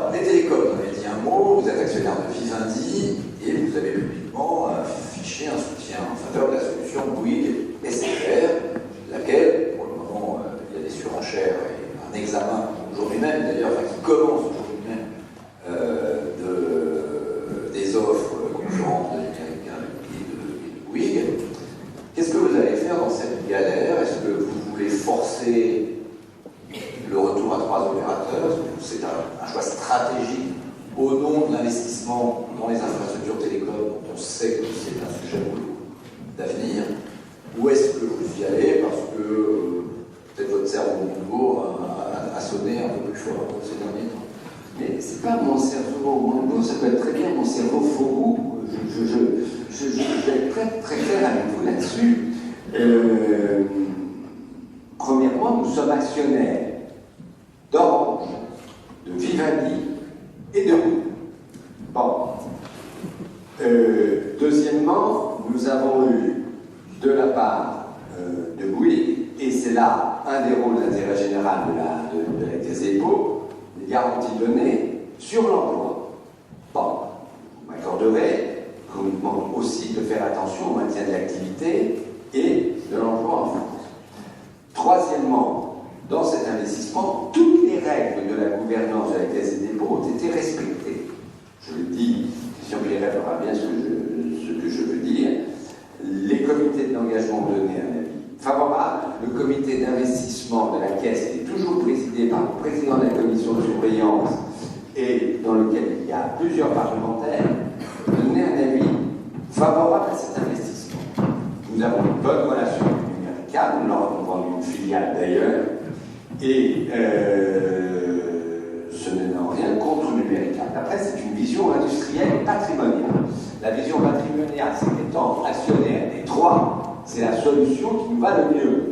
Alors, les télécoms, vous avez dit un mot, vous êtes actionnaire de Vivendi et vous avez publiquement affiché un soutien en faveur de la solution Bouygues SFR, laquelle, pour le moment, il y a des surenchères et un examen aujourd'hui même, d'ailleurs, qui commence aujourd'hui même, des offres concurrentes de l'américain et de Bouygues. Qu'est-ce que vous allez faire dans cette galère? Est-ce que vous voulez forcer le retour à 3 opérateurs? C'est un choix stratégique au nom de l'investissement dans les infrastructures télécoms, dont on sait que c'est un sujet d'avenir. Ou est-ce que vous y allez parce que peut-être votre cerveau Montebourg a sonné un peu plus fort ces derniers temps? Mais c'est pas mon cerveau Montebourg, ça peut être très bien mon cerveau Fauroux. Je vais être très, très clair avec vous là-dessus. Premièrement, nous sommes actionnaires d'Orange, de Vivendi et de Bouygues. Bon. Deuxièmement, nous avons eu de la part de Bouygues, et c'est là un des rôles d'intérêt général de la Caisse des dépôts, les garanties données sur l'emploi. Bon, vous m'accorderez qu'on nous demande aussi de faire attention au maintien de l'activité et de l'emploi en France. Troisièmement, dans cet investissement, toutes les règles de la gouvernance de la Caisse des dépôts ont été respectées. Je le dis, Christian Pierret verra bien ce que je veux dire. Les comités d'engagement ont donné un avis favorable. Le comité d'investissement de la Caisse, qui est toujours présidé par le président de la commission de surveillance et dans lequel il y a plusieurs parlementaires, a donné un avis favorable à cet investissement. Nous avons une bonne relation avec Numérica, nous leur avons vendu une filiale d'ailleurs, et ce n'est en rien contre Numérica. Après, c'est une vision industrielle et patrimoniale. La vision patrimoniale, c'est qu'étant actionnaire des 3, c'est la solution qui nous va le mieux.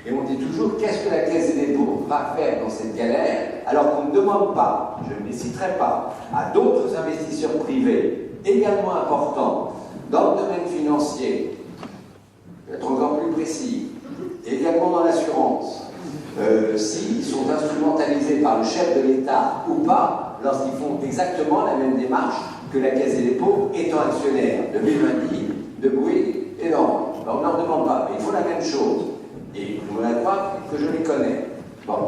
Et on dit toujours, qu'est-ce que la Caisse des dépôts va faire dans cette galère, alors qu'on ne demande pas, je ne les citerai pas, à d'autres investisseurs privés également importants dans le domaine financier, être encore plus précis, également dans l'assurance, s'ils sont instrumentalisés par le chef de l'État ou pas, lorsqu'ils font exactement la même démarche que la Caisse des dépôts étant actionnaire de Vivendi, de Bouygues et d'Orange. On ne leur demande pas, mais il faut la même chose. Et on a droit que je les connais. Bon,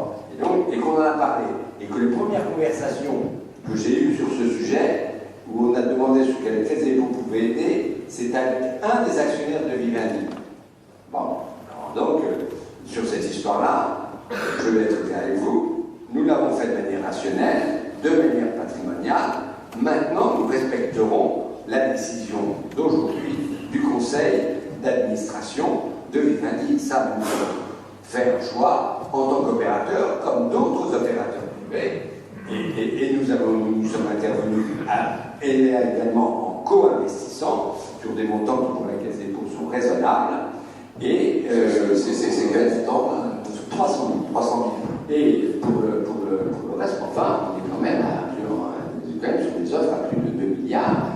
et qu'on en a parlé. Et que les premières conversations que j'ai eues sur ce sujet, où on a demandé ce que la Caisse des dépôts pouvait aider, c'est avec un des actionnaires de Vivendi. Bon, alors donc, sur cette histoire-là, je vais être clair avec vous, nous l'avons fait de manière rationnelle, de manière patrimoniale. Maintenant, nous respecterons la décision d'aujourd'hui du conseil d'administration de Vivendi. Ça, nous allons faire un choix en tant qu'opérateur, comme d'autres opérateurs privés. Et nous sommes intervenus également en co-investissant sur des montants qui, pour la Caisse des dépôts, sont raisonnables. Et c'est quel montant? 300 000. Et pour le reste, enfin, on est quand même sur des offres à plus de 2 milliards,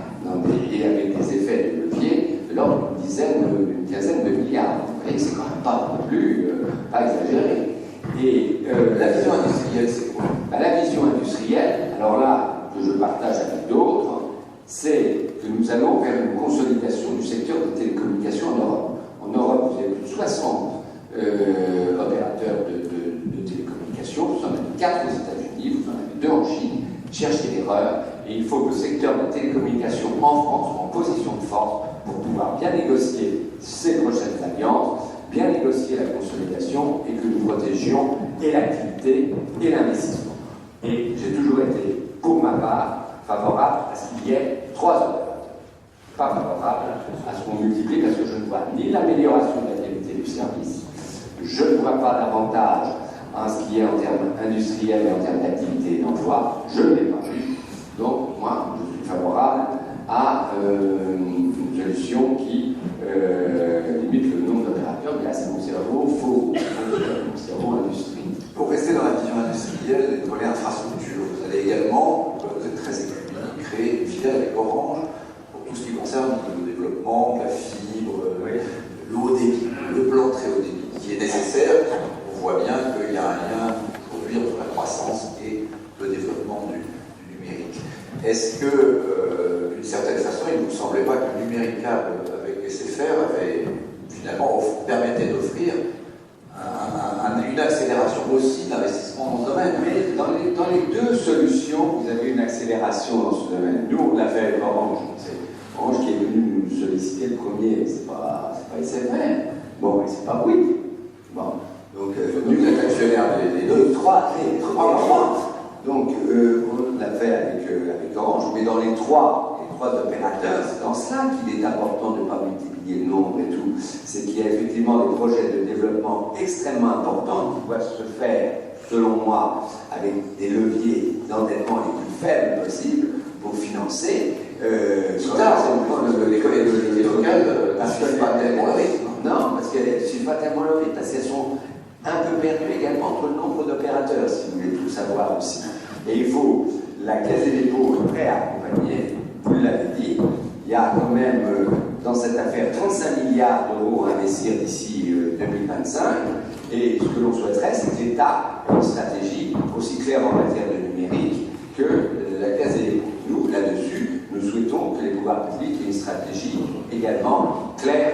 et avec des effets de levier de l'ordre d'une quinzaine de milliards. Vous voyez, c'est quand même pas non plus pas exagéré. Et la vision industrielle, c'est quoi? La vision industrielle, alors là, que je partage avec d'autres, c'est que nous allons vers une consolidation du secteur des télécommunications en Europe. En Europe, vous avez plus de 60 opérateurs de télécommunications, vous en avez 4 aux États-Unis, vous en avez 2 en Chine. Cherchez l'erreur, et il faut que le secteur de télécommunications en France soit en position de force pour pouvoir bien négocier ces prochaines alliances, bien négocier la consolidation, et que nous protégions et l'activité et l'investissement. Et j'ai toujours été, pour ma part, favorable à ce qu'il y ait 3 opérateurs. Pas favorable à ce qu'on multiplie, parce que je ne vois ni l'amélioration de la qualité du service, je ne vois pas d'avantage en ce qui est en termes industriels et en termes d'activité et d'emploi, je ne l'ai pas vu. Donc, moi, je suis favorable à une solution qui limite le nombre d'opérateurs, mais là, c'est mon cerveau faux, mon cerveau industrie. Pour rester dans la vision industrielle, pour les infrastructures, vous allez également, vous êtes très équipé, créer une filiale avec Orange pour tout ce qui concerne le développement, la fibre, le haut débit, le plan très haut débit, qui est nécessaire. On voit bien qu'il y a un lien aujourd'hui entre la croissance et le développement du numérique. est-ce que, d'une certaine façon, il ne vous semblait pas que le numéricable avec SFR avait finalement permettait d'offrir une accélération aussi d'investissement dans ce domaine? Mais dans les deux solutions, vous avez une accélération dans ce domaine. Nous, on l'a fait avec Orange. C'est Orange qui est venu nous solliciter le premier. C'est pas SFR. Bon, c'est pas oui. Bon. Donc, vous êtes actionnaire des deux. Trois. Donc, on l'a fait avec Orange, mais dans les trois opérateurs, c'est dans cela qu'il est important de ne pas multiplier le nombre et tout. C'est qu'il y a effectivement des projets de développement extrêmement importants qui doivent se faire, selon moi, avec des leviers d'endettement les plus faibles possibles pour financer. Les collectivités locales ne suivent pas tellement le rythme. Non, parce qu'elles ne suivent pas tellement le rythme, parce qu'elles sont un peu perdues également entre le nombre d'opérateurs, si vous voulez tout savoir aussi. Et il faut, la Caisse des dépôts est prête à accompagner, vous l'avez dit, il y a quand même dans cette affaire 35 milliards d'euros à investir d'ici 2025, et ce que l'on souhaiterait, c'est que l'État ait une stratégie aussi claire en matière de numérique que la Caisse des dépôts. Nous, là-dessus, nous souhaitons que les pouvoirs publics aient une stratégie également claire